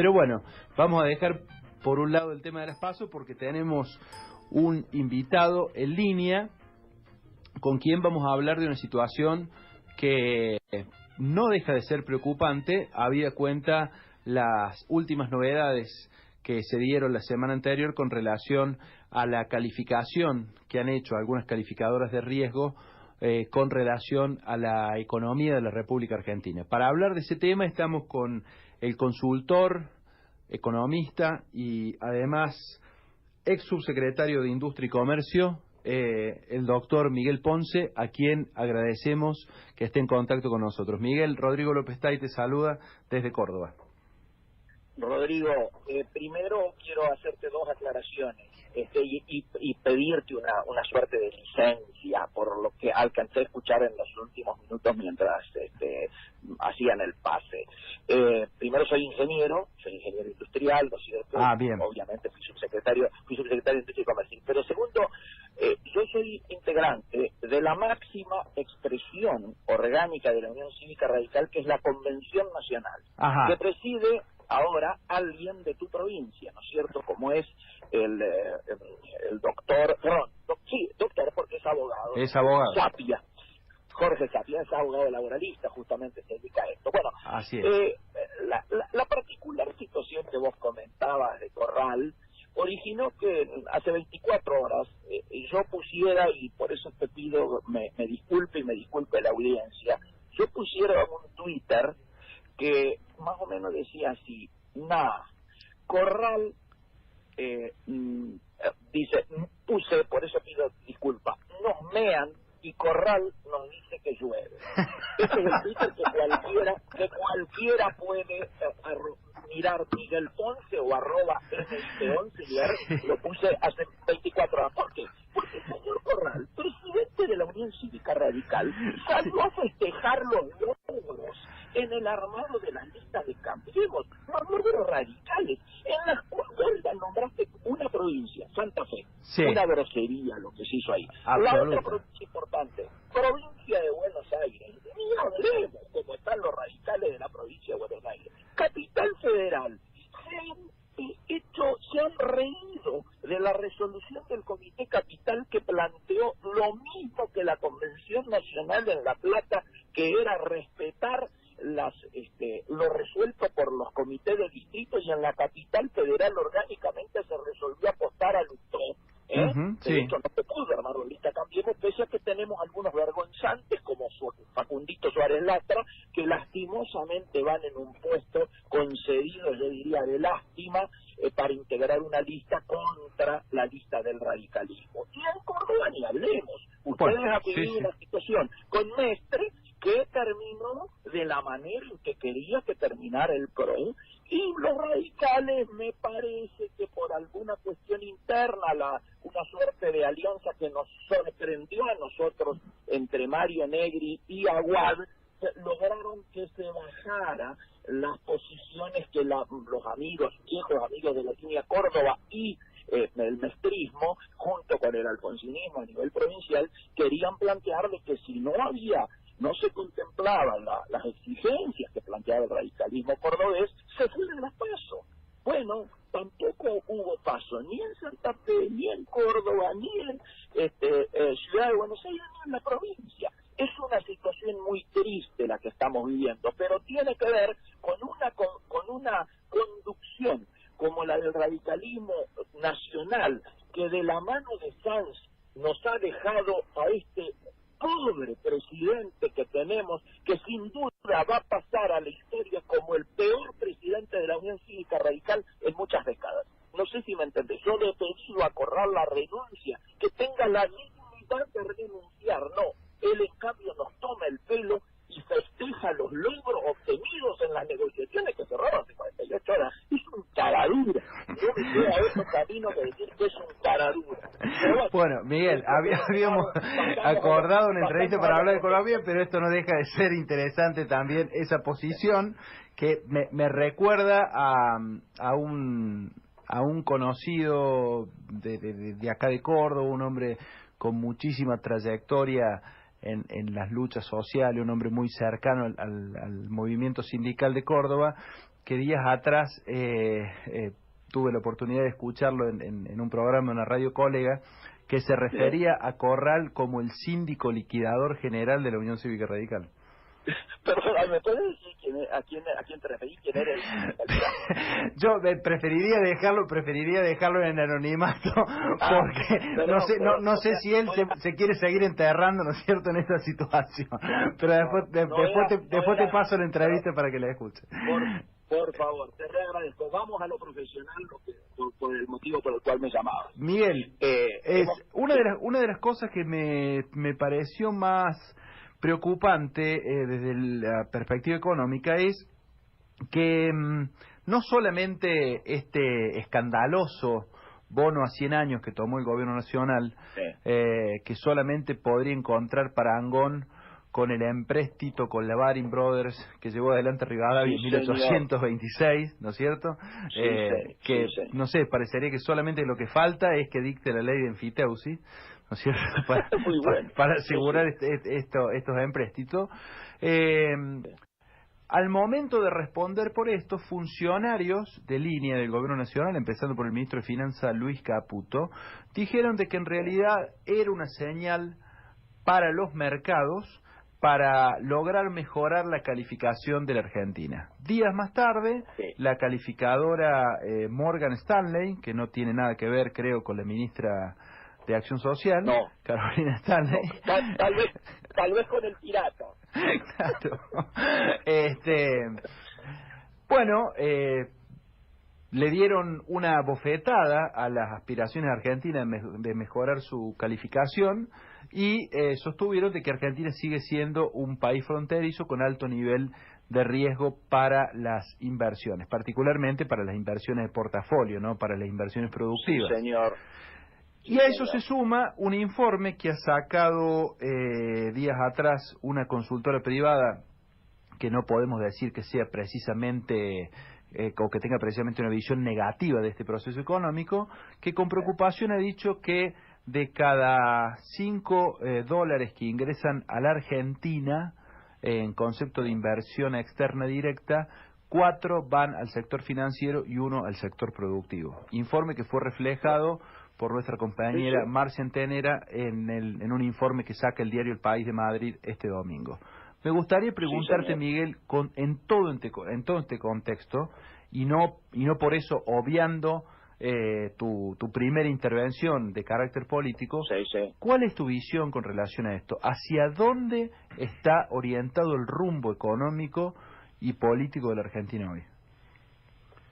Pero bueno, vamos a dejar por un lado el tema de las PASO porque tenemos un invitado en línea con quien vamos a hablar de una situación que no deja de ser preocupante, habida cuenta las últimas novedades que se dieron la semana anterior con relación a la calificación que han hecho algunas calificadoras de riesgo con relación a la economía de la República Argentina. Para hablar de ese tema estamos con el consultor, economista y además ex subsecretario de Industria y Comercio, el doctor Miguel Ponce, a quien agradecemos que esté en contacto con nosotros. Miguel, Rodrigo López Tay te saluda desde Córdoba. Rodrigo, primero quiero hacerte dos aclaraciones y pedirte una suerte de licencia por lo que alcancé a escuchar en los últimos minutos mientras hacían el pase. Primero soy ingeniero industrial, ¿no es cierto? Bien. Obviamente fui subsecretario de Industria y Comercio. Pero segundo, yo soy integrante de la máxima expresión orgánica de la Unión Cívica Radical, que es la Convención Nacional, que preside ahora alguien de tu provincia, ¿no es cierto? Como es el doctor, doctor porque es abogado. Es abogado. Sapia. Jorge Sapia es abogado laboralista, justamente se dedica a esto. Bueno, así es. La particular situación que vos comentabas de Corral originó que hace 24 horas yo pusiera, y por eso te pido me disculpe y me disculpe la audiencia, yo pusiera un Twitter que más o menos decía así: Corral dice, puse, por eso pido disculpas, nos mean y Corral nos dice que llueve. Ese es el Twitter que cualquiera puede mirar. Miguel Ponce o @MIP11, lo puse hace 24 horas. ¿Por qué? Porque el señor Corral, presidente de la Unión Cívica Radical, salió a festejar los logros en el armado de las listas de Cambiemos, los logros radicales, en las cuales nombraste una provincia, Santa Fe, una grosería lo que se hizo ahí. La otra provincia importante, provincia de Buenos Aires, ni hablemos como están los radicales de la provincia de Buenos Aires. Capital Federal, se han reído de la resolución del Comité Capital que planteó lo mismo que la Convención Nacional en La Plata, que era respetar lo resuelto por los comités de distrito, y en la Capital Federal orgánicamente se resolvió apostar a Lutó. De hecho, no se pudo armar la lista Cambiemos, pese a que tenemos algunos vergonzantes como Facundito Suárez Lastra, que lastimosamente van en un puesto concedido, yo diría, de lástima, para integrar una lista contra la lista del radicalismo. Y en Córdoba ni hablemos. Ustedes han vivido una situación con Mestre que terminó de la manera en que quería que terminara el PRO, y los radicales, me parece que por alguna cuestión interna, una suerte de alianza que nos sorprendió a nosotros entre Mario Negri y Aguad, lograron que se bajara las posiciones que los viejos amigos de la línea Córdoba y el mestrismo, junto con el alfonsinismo a nivel provincial, querían plantear de que si no se contemplaban las exigencias que planteaba el radicalismo cordobés, se fueran las PASO. Bueno, tampoco hubo PASO ni en Santa Fe, ni en Córdoba, ni en Ciudad de Buenos Aires, ni en la provincia. Es una situación muy triste la que estamos viviendo, pero tiene que ver con una conducción como la del radicalismo nacional, que de la mano de Sanz nos ha dejado a este pobre presidente que tenemos, que sin duda va a pasar a la historia como el peor presidente de la Unión Cívica Radical en muchas décadas. No sé si me entendés. Yo le he pedido a Corral la renuncia, que tenga la dignidad de renunciar. No, él en cambio nos toma el pelo y festeja los logros obtenidos en las negociaciones que cerraron hace 48 horas. Es un taradura. No me queda otro camino que decir que es un taradura. Bueno, Miguel, habíamos acordado una entrevista para hablar de economía, pero esto no deja de ser interesante también esa posición que me recuerda a un conocido de acá de Córdoba, un hombre con muchísima trayectoria en las luchas sociales, un hombre muy cercano al movimiento sindical de Córdoba, que días atrás tuve la oportunidad de escucharlo en un programa, en una radio colega, que se refería a Corral como el síndico liquidador general de la Unión Cívica Radical. Pero ¿me puedes decir a quién te referís? ¿Quién era el sindicalista? Yo preferiría dejarlo en anonimato, porque no sé si él se quiere seguir enterrando, ¿no es cierto?, en esta situación. Pero después te paso la entrevista para que la escuches. Por favor, te agradezco. Vamos a lo profesional, por el motivo por el cual me llamabas. Miguel, una de las cosas que me pareció más preocupante desde la perspectiva económica es que no solamente este escandaloso bono a 100 años que tomó el gobierno nacional, que solamente podría encontrar parangón con el empréstito con la Baring Brothers que llevó adelante Rivadavia en 1826, ¿no es cierto? No sé, parecería que solamente lo que falta es que dicte la ley de enfiteusis, ¿no es cierto?, para asegurar estos empréstitos. Al momento de responder por esto, funcionarios de línea del Gobierno Nacional, empezando por el ministro de Finanzas Luis Caputo, dijeron de que en realidad era una señal para los mercados para lograr mejorar la calificación de la Argentina. Días más tarde, la calificadora Morgan Stanley, que no tiene nada que ver, creo, con la ministra de Acción Social, Carolina Stanley. No, tal vez con el pirata. Claro. Bueno, le dieron una bofetada a las aspiraciones argentinas de mejorar su calificación y sostuvieron de que Argentina sigue siendo un país fronterizo con alto nivel de riesgo para las inversiones, particularmente para las inversiones de portafolio, ¿no?, para las inversiones productivas. Sí, señor. Y a eso se suma un informe que ha sacado días atrás una consultora privada, que no podemos decir que sea precisamente o que tenga precisamente una visión negativa de este proceso económico, que con preocupación ha dicho que de cada $5 que ingresan a la Argentina en concepto de inversión externa directa, 4 van al sector financiero y 1 al sector productivo. Informe que fue reflejado por nuestra compañera Marcia Antenera en un informe que saca el diario El País de Madrid este domingo. Me gustaría preguntarte, Miguel, en todo este contexto, y no por eso obviando tu primera intervención de carácter político, ¿cuál es tu visión con relación a esto? ¿Hacia dónde está orientado el rumbo económico y político de la Argentina hoy?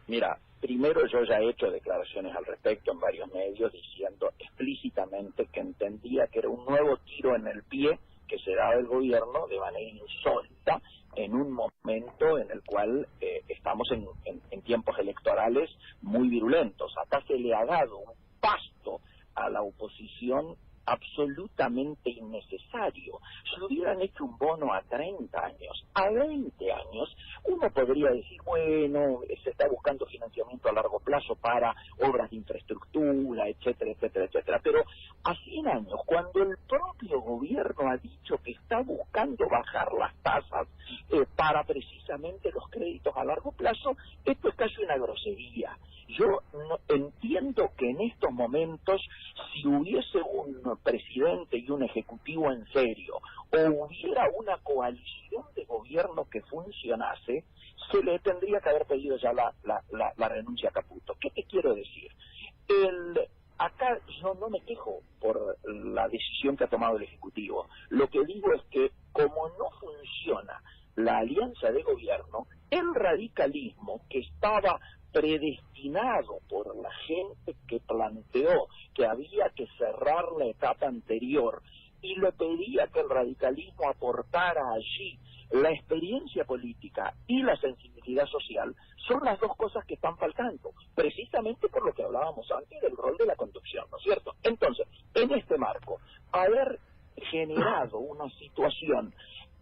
Mira, primero yo ya he hecho declaraciones al respecto en varios medios diciendo explícitamente que entendía que era un nuevo tiro en el pie que se daba el gobierno de manera insólita en un momento en el cual estamos en tiempos electorales muy virulentos. Acá se le ha dado un pasto a la oposición absolutamente innecesario. Si hubieran hecho un bono a 30 años, a 20 años, uno podría decir, bueno, se está buscando financiamiento a largo plazo para obras de infraestructura, etcétera, etcétera, etcétera. Pero a 100 años, cuando el propio gobierno ha dicho que está buscando bajar las tasas para precisamente los créditos a largo plazo, esto es casi una grosería. Yo no entiendo que en estos momentos, si hubiese un presidente y un ejecutivo en serio, o hubiera una coalición de gobierno que funcionase, se le tendría que haber pedido ya la renuncia a Caputo. ¿Qué te quiero decir? Acá yo no me quejo por la decisión que ha tomado el Ejecutivo. Lo que digo es que como no funciona la alianza de gobierno, el radicalismo que estaba predestinado por la gente que planteó que había que cerrar la etapa anterior y le pedía que el radicalismo aportara allí la experiencia política y la sensibilidad social, son las dos cosas que están faltando, precisamente por lo que hablábamos antes del rol de la conducción, ¿no es cierto? Entonces, en este marco, haber generado una situación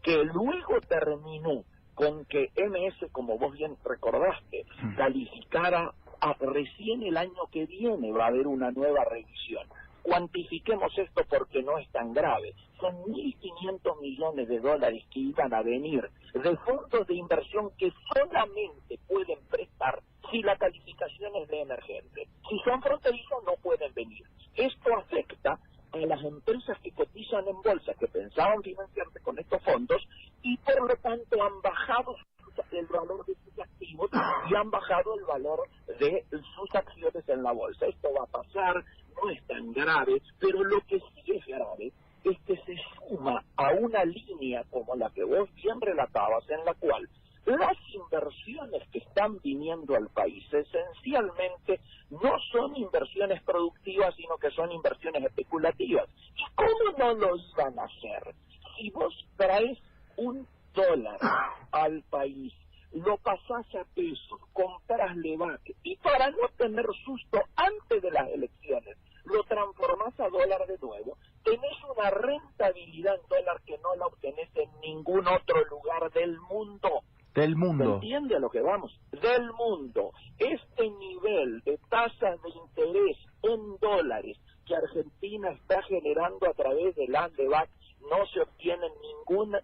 que luego terminó con que MS, como vos bien recordaste, calificara recién el año que viene va a haber una nueva revisión. cuantifiquemos esto porque no es tan grave. Son 1.500 millones de dólares que iban a venir de fondos de inversión que solamente pueden prestar si la calificación es de emergente. Si son fronterizos no pueden venir. Esto afecta a las empresas que cotizan en bolsa, que pensaban financiarse con estos fondos, y por lo tanto han bajado el valor de sus activos y han bajado el valor de sus acciones en la bolsa. Esto va a pasar, no es tan grave, pero lo que sí es grave es que se suma a una línea como la que vos bien relatabas, en la cual las inversiones que están viniendo al país esencialmente no son inversiones productivas, sino que son inversiones especulativas. ¿Y cómo no lo iban a hacer? Si vos traes $1 al país, lo pasás a pesos, compras LEVAC, y para no tener susto antes de las elecciones, lo transformás a dólar de nuevo, tenés una rentabilidad en dólar que no la obtenés en ningún otro lugar del mundo. Del mundo. ¿Se entiende a lo que vamos? Del mundo. Este nivel de tasas de interés en dólares que Argentina está generando a través del LEVAC no se obtiene en ningún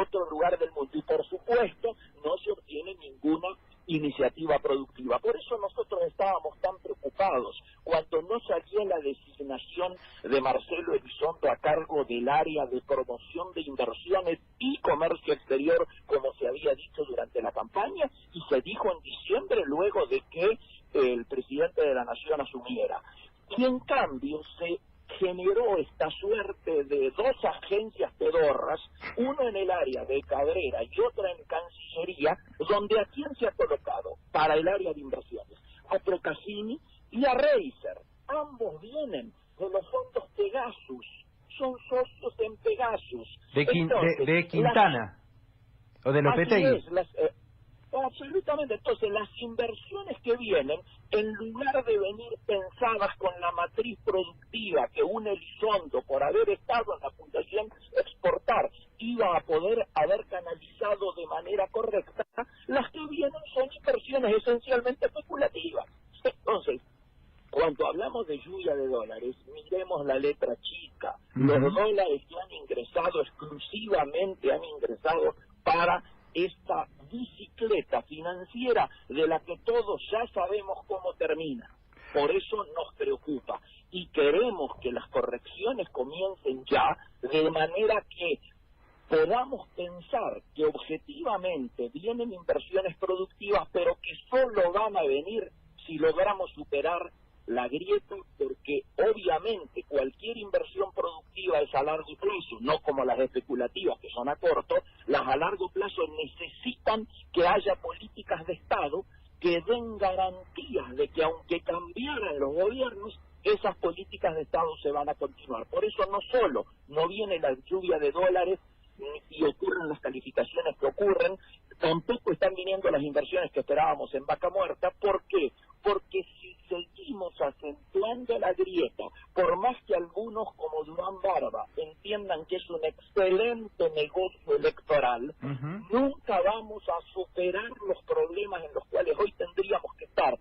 otro lugar del mundo. Y por supuesto, no se obtiene ninguna iniciativa productiva. Por eso nosotros estábamos tan preocupados cuando no salió la designación de Marcelo Elizondo a cargo del área de promoción de inversiones y comercio exterior, como se había dicho durante la campaña, y se dijo en diciembre luego de que el presidente de la Nación asumiera. Y en cambio se generó esta suerte de dos agencias pedorras, uno en el área de Cabrera y otra en Cancillería, donde a quién se ha colocado para el área de inversiones, a Procaccini y a Reiser. Ambos vienen de los fondos Pegasus, son socios en Pegasus. De Quintana, o de Lopetegui. Absolutamente. Entonces, las inversiones que vienen, en lugar de venir pensadas con la matriz productiva que un Elizondo, por haber estado en la Fundación Exportar, iba a poder haber canalizado de manera correcta, las que vienen son inversiones esencialmente especulativas. Entonces, cuando hablamos de lluvia de dólares, miremos la letra chica. Los dólares que han ingresado exclusivamente, han ingresado para esta bicicleta financiera de la que todos ya sabemos cómo termina. Por eso nos preocupa y queremos que las correcciones comiencen ya, de manera que podamos pensar que objetivamente vienen inversiones productivas, pero que solo van a venir si logramos superar la grieta, porque obviamente cualquier inversión productiva es a largo plazo, no como las especulativas que son a corto. Las a largo plazo necesitan que haya políticas de Estado que den garantías de que aunque cambiaran los gobiernos, esas políticas de Estado se van a continuar. Por eso no solo no viene la lluvia de dólares y ocurren las calificaciones que ocurren, tampoco están viniendo las inversiones que esperábamos en Vaca Muerta. ¿Por qué? Porque si seguimos acentuando la grieta, por más que algunos como Durán Barba entiendan que es un excelente negocio electoral, nunca vamos a superar los problemas en los cuales hoy tendríamos que estar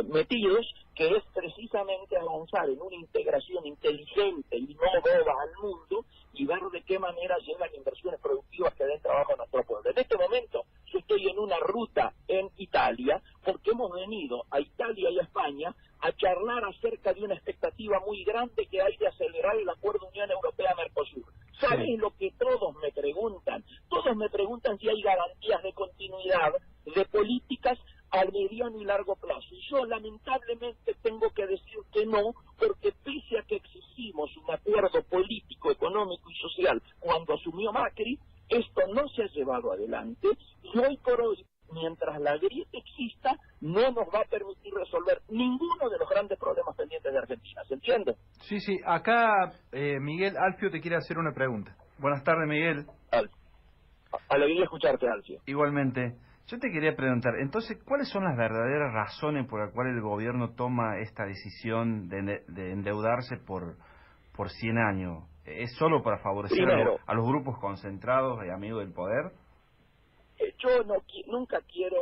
metidos, que es precisamente avanzar en una integración inteligente y no boba al mundo y ver de qué manera llegan inversiones productivas que den trabajo a nuestro pueblo. En este momento yo estoy en una ruta en Italia porque hemos venido a Italia y a España a charlar acerca de una expectativa muy grande que hay de acelerar el acuerdo Unión Europea-Mercosur. ¿Sabes lo que todos me preguntan? Todos me preguntan si hay garantías de continuidad de políticas a mediano y largo plazo. Y yo lamentablemente tengo que decir que no, porque pese a que exigimos un acuerdo político, económico y social cuando asumió Macri, esto no se ha llevado adelante y hoy por hoy, mientras la grieta exista, no nos va a permitir resolver ninguno de los grandes problemas pendientes de Argentina. ¿Se entiende? Sí, sí. Acá Miguel Alfio te quiere hacer una pregunta. Buenas tardes, Miguel. Alegría escucharte, Alfio. Igualmente. Yo te quería preguntar, entonces, ¿cuáles son las verdaderas razones por las cuales el gobierno toma esta decisión de endeudarse por 100 años? ¿Es solo para favorecer a los grupos concentrados y amigos del poder? Yo nunca quiero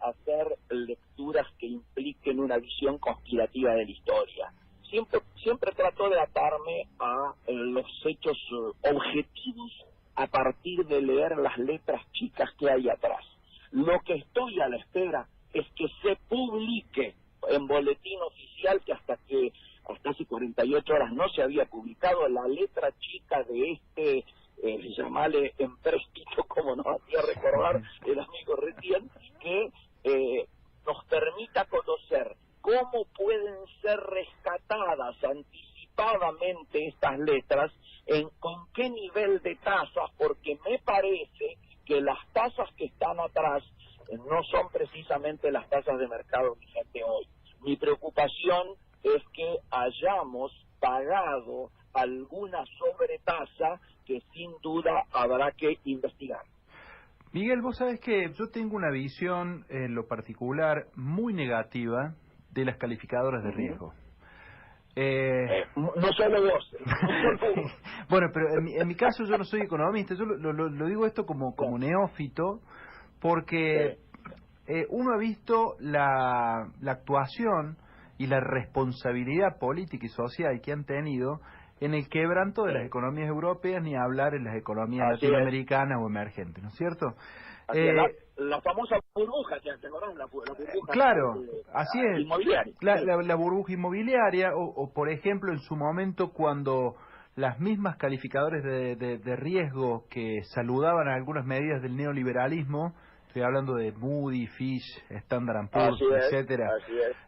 hacer lecturas que impliquen una visión conspirativa de la historia. siempre trato de atarme a los hechos objetivos a partir de leer las letras chicas que hay atrás. Lo que estoy a la espera es que se publique en boletín oficial, que hasta hace 48 horas no se había publicado la letra chica de este, llamarle empréstito, como nos hacía recordar el amigo recién, que nos permita conocer cómo pueden ser rescatadas anticipadamente estas letras, con qué nivel de tasas, porque me parece que las tasas que están atrás no son precisamente las tasas de mercado vigente hoy. Mi preocupación es que hayamos pagado alguna sobretasa que sin duda habrá que investigar. Miguel, vos sabés que yo tengo una visión en lo particular muy negativa de las calificadoras de riesgo. No solo vos. Bueno, pero en mi caso yo no soy economista, yo lo digo esto como neófito, porque uno ha visto la actuación y la responsabilidad política y social que han tenido en el quebranto de las economías europeas, ni hablar en las economías latinoamericanas o emergentes, ¿no es cierto? La famosa burbuja, ¿te acordás? La burbuja, claro, así es. Inmobiliaria. La burbuja inmobiliaria, o por ejemplo en su momento cuando las mismas calificadores de riesgo que saludaban algunas medidas del neoliberalismo, estoy hablando de Moody, Fitch, Standard & Poor's, etcétera,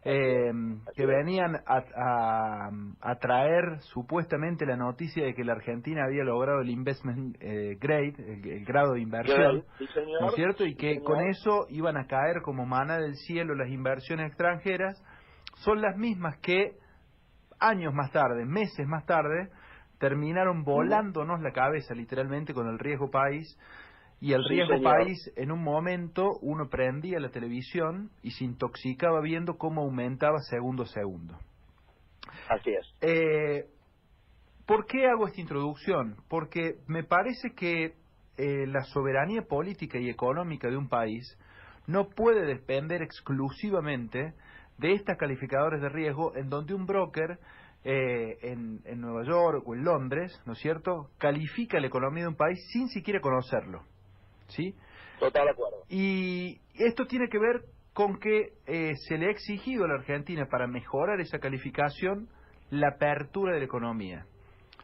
que venían a traer supuestamente la noticia de que la Argentina había logrado el investment grade, el grado de inversión, ¿no es cierto? Y que con eso iban a caer como maná del cielo las inversiones extranjeras, son las mismas que años más tarde, meses más tarde, terminaron volándonos la cabeza literalmente con el riesgo país. Y el riesgo país, en un momento, uno prendía la televisión y se intoxicaba viendo cómo aumentaba segundo a segundo. Así es. ¿Por qué hago esta introducción? Porque me parece que la soberanía política y económica de un país no puede depender exclusivamente de estas calificadores de riesgo en donde un broker en Nueva York o en Londres, ¿no es cierto?, califica la economía de un país sin siquiera conocerlo. ¿Sí? Total acuerdo. Y esto tiene que ver con que se le ha exigido a la Argentina para mejorar esa calificación la apertura de la economía.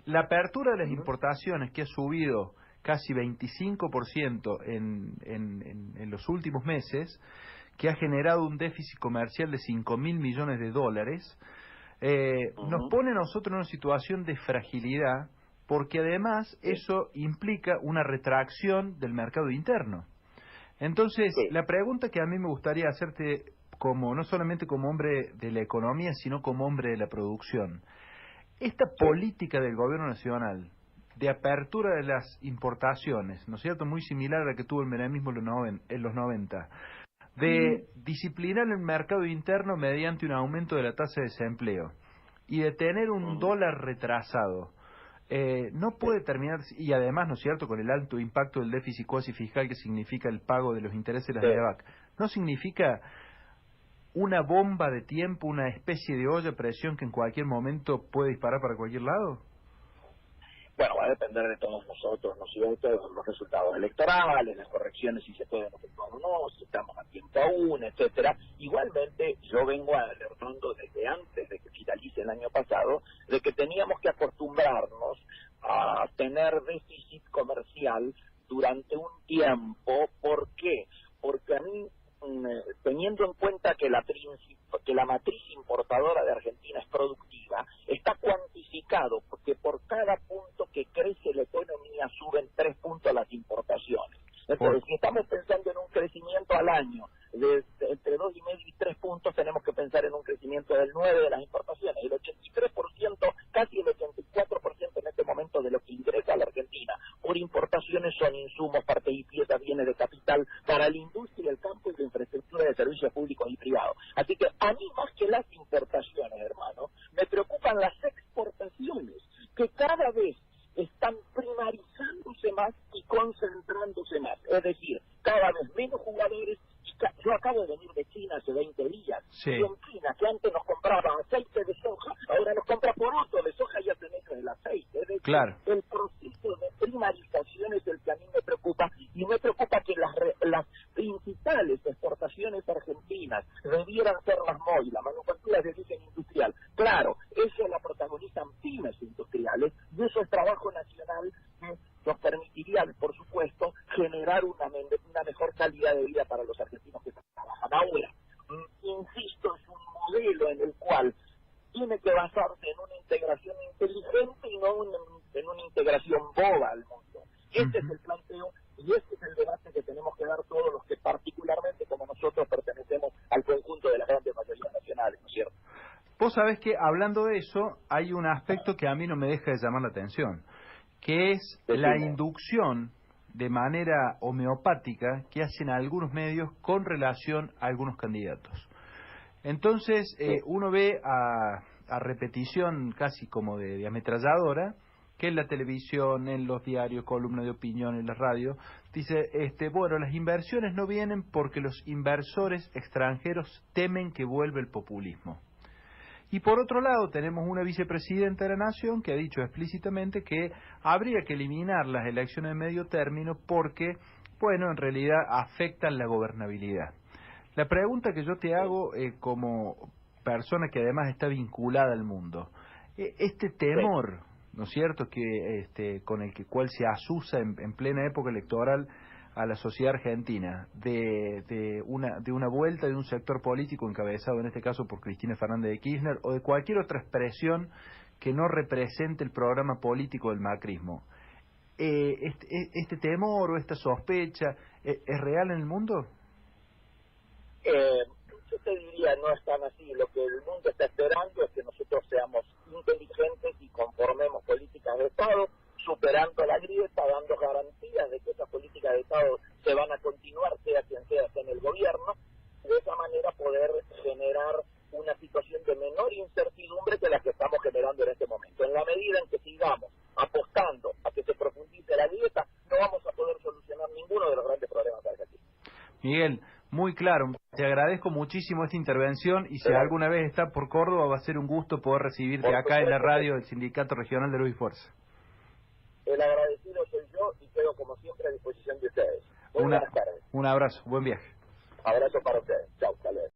La apertura de las importaciones, que ha subido casi 25% en los últimos meses, que ha generado un déficit comercial de 5.000 millones de dólares, nos pone a nosotros en una situación de fragilidad, porque además eso implica una retracción del mercado interno. Entonces, la pregunta que a mí me gustaría hacerte, no solamente como hombre de la economía, sino como hombre de la producción, esta política del gobierno nacional de apertura de las importaciones, ¿no es cierto?, muy similar a la que tuvo el menemismo en los 90, de disciplinar el mercado interno mediante un aumento de la tasa de desempleo y de tener un dólar retrasado, no puede terminar, y además, ¿no es cierto?, con el alto impacto del déficit cuasi fiscal que significa el pago de los intereses de las DEVAC, ¿no significa una bomba de tiempo, una especie de olla a presión que en cualquier momento puede disparar para cualquier lado? Bueno, va a depender de todos nosotros, ¿no es cierto?, los resultados electorales, las correcciones, si se pueden efectuar o no, si estamos a tiempo aún, etcétera. Igualmente, yo vengo alertando desde antes de que finalice el año pasado, de que teníamos que acostumbrarnos a tener déficit comercial durante un tiempo. ¿Por qué? Porque a mí, teniendo en cuenta que la matriz importadora de Argentina es productiva, está cuantificado porque por cada punto que crece la economía suben 3 puntos las importaciones. Entonces, si estamos pensando en un crecimiento al año de entre 2,5 y 3 puntos, tenemos que pensar en un crecimiento del 9 de las importaciones. El 83%, casi el 84% en este momento de lo que ingresa a la Argentina por importaciones son insumos, partes y piezas, bienes de capital para la industria, el campo y la infraestructura de servicios públicos y privados. Así que a mí, más que las importaciones, hermano, me preocupan las exportaciones, que cada vez están primarizándose más y concentrándose más. Es decir, cada vez menos jugadores. Yo acabo de venir de China hace 20 días. Sí. Y en China, que antes nos compraba aceite de soja, ahora nos compra Claro. El proceso de primarización es el que a mí me preocupa, y me preocupa que las principales exportaciones argentinas debieran ser las MOI, la manufactura de origen industrial. Claro, eso la protagonizan pymes industriales, y eso es trabajo nacional que nos permitiría, por supuesto, generar una mejor calidad de vida para los argentinos que trabajan. Ahora, insisto, es un modelo en el cual tiene que basarse en una integración inteligente y no en una integración boba al mundo. Este es el planteo y este es el debate que tenemos que dar todos los que particularmente como nosotros pertenecemos al conjunto de las grandes mayorías nacionales, ¿no es cierto? Vos sabés que hablando de eso hay un aspecto que a mí no me deja de llamar la atención, que es la inducción de manera homeopática que hacen algunos medios con relación a algunos candidatos. Entonces, uno ve a repetición casi como de ametralladora, que en la televisión, en los diarios, columnas de opinión, en la radio, dice, bueno, las inversiones no vienen porque los inversores extranjeros temen que vuelva el populismo. Y por otro lado tenemos una vicepresidenta de la Nación que ha dicho explícitamente que habría que eliminar las elecciones de medio término porque, bueno, en realidad afectan la gobernabilidad. La pregunta que yo te hago como persona que además está vinculada al mundo, este temor, ¿no es cierto?, que con el cual se asusa en plena época electoral a la sociedad argentina de una vuelta de un sector político encabezado en este caso por Cristina Fernández de Kirchner o de cualquier otra expresión que no represente el programa político del macrismo. ¿Este temor o esta sospecha es real en el mundo? Yo te diría, no es tan así. Lo que el mundo está esperando es que nosotros seamos inteligentes y conformemos políticas de Estado, superando la grieta, dando garantías de que esas políticas de Estado se van a continuar, sea quien sea en el gobierno, de esa manera poder generar una situación de menor incertidumbre que la que estamos generando en este momento. En la medida en que sigamos apostando a que se profundice la grieta, no vamos a poder solucionar ninguno de los grandes problemas de Argentina. Miguel, muy claro. Te agradezco muchísimo esta intervención y si alguna vez está por Córdoba va a ser un gusto poder recibirte acá en la radio del Sindicato Regional de Luz y Fuerza. El agradecido soy yo y quedo como siempre a disposición de ustedes. Muy buenas tardes. Un abrazo, buen viaje. Abrazo para ustedes. Chao, hasta luego.